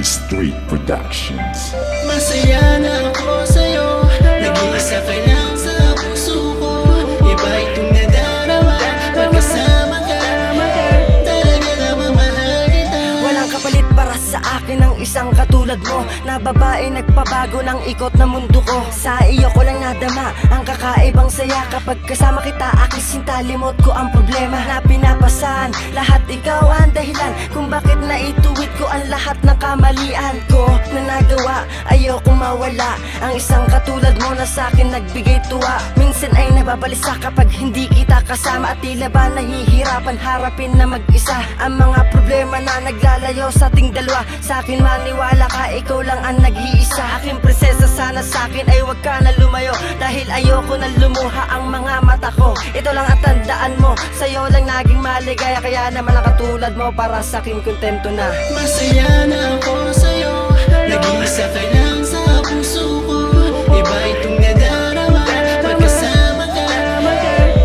Street Productions. Masaya na ako sa'yo, nag-iisa ka lang sa puso ko. Iba itong nadarama, pagkasama ka, talaga namang mahal kita. Walang kapalit para sa akin ang isang katulad mo, na babae nagpabago ng ikot na mundo ko. Sa iyo ko lang nadama ang kakaibang saya. Kapag kasama kita, aking sinta, limot ko ang problema na pinapasan. Lahat ikaw ang dahilan kung bakit naituwid ko ang lahat ng kamalian ko na nagawa. Ayoko mawala ang isang katulad mo na sa'kin nagbigay tuwa. Minsan ay nababalisa kapag hindi kita kasama, at tila ba nahihirapan harapin na mag-isa ang mga problema na naglalayo sa ating dalawa. Sa'kin maniwala ka, ikaw lang ang nag-iisa. Aking prinsesa, sana sa'kin ay wag ka na lumayo, dahil ayoko na lumuha ang mga mata ko. Ito lang ang tandaan mo, sa'yo lang naging maligaya. Kaya naman ang katulad mo para sa'kin kontento na. Masaya na ako sa'yo, nag-iisa ka lang sa puso ko. Iba itong nadarama, pagkasama ka,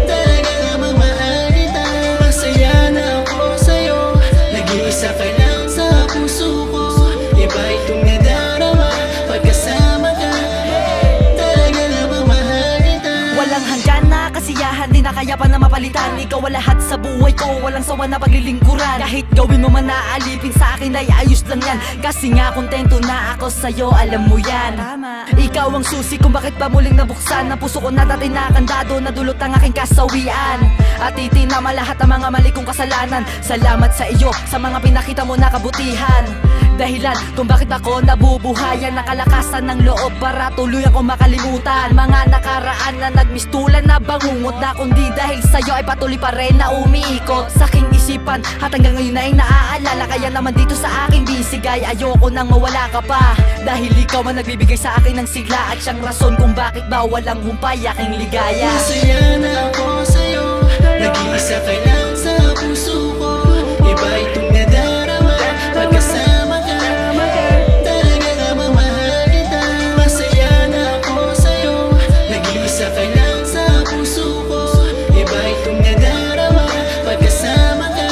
talaga namang mahal kita. Masaya na ako sa'yo, nag-iisa ka lang sa puso ko. Iba itong nadarama, pagkasama ka, talaga namang mahal kita. Walang hanggan na kasiyahan, di na kaya pa na mapalitan. Ikaw ang lahat sa buhay ko, walang sawa na paglilingkuran. Kahit gawin mo man na alipin, sa akin ay ayos lang yan. Kasi nga kontento na ako sa'yo, alam mo yan. Tama. Ikaw ang susi kung bakit pa muling nabuksan ang puso ko na dati nakandado, na dulot ang aking kasawian. At itinama lahat ang mga mali kong kasalanan. Salamat sa iyo sa mga pinakita mo na kabutihan. Dahilan kung bakit ako nabubuhayan, nakalakasan ng loob para tuloy ako makalimutan mga nakaraan na nagmistulan na bangungot na, kundi dahil sa'yo ay patuloy pa rin na umiikot sa aking isipan. At hanggang ngayon ay naaalala, kaya naman dito sa aking bisigay ayoko nang mawala ka pa, dahil ikaw ang nagbibigay sa akin ng sigla at siyang rason kung bakit ba walang humpay aking ligaya. Masaya na ako sa'yo, nag-iisa ka lang sa puso ko. Iba itong nadarama, pagkasama ka, talaga namang mahal kita. Masaya na ako sa'yo, nag-iisa ka lang sa puso ko. Iba itong nadarama, pagkasama ka,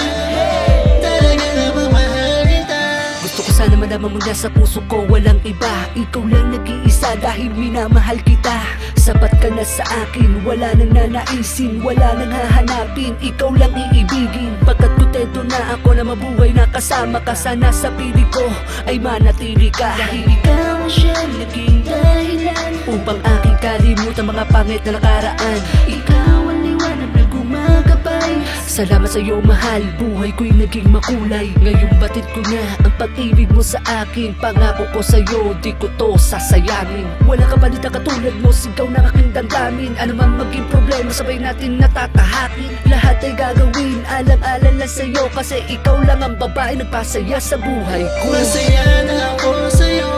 talaga namang mahal kita. Gusto ko sana malaman mo na sa puso ko walang iba. Ikaw lang nag-iisa dahil minamahal kita. Sapat ka na sa akin, wala nang nanaisin, wala nang hahanapin. Ikaw lang iibigin, pagkat kontento na ako na mabuhay na kasama ka. Sana sa piling ko ay manatili ka, dahil ikaw siya naging dahilan upang aking kalimutan mga pangit na nakaraan. Ikaw ang liwanag na gumagabay. Salamat sa iyo mahal, buhay ko'y naging makulay. Ngayong batid ko na ang pag-ibig mo sa akin. Pangako ko sa iyo, di ko to sasayangin. Wala ka palit na katulad mo, sigaw ng aking damdamin. Ano man maging problema, sabay natin natatahakin. Lahat ay gagawin, alang-alang lang sa iyo, kasi ikaw lang ang babae nagpasaya sa buhay ko. Masaya na ako sa'yo,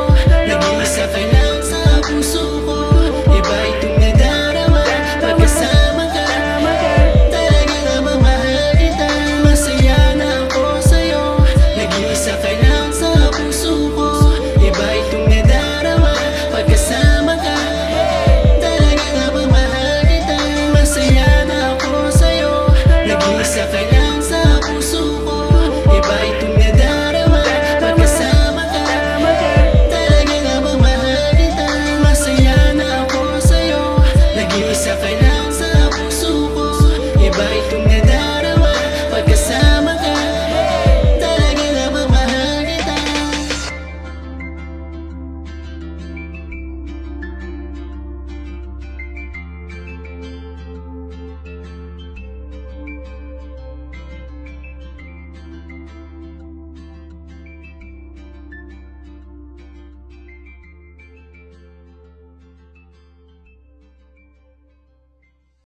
nag-iisa ka lang sa puso ko.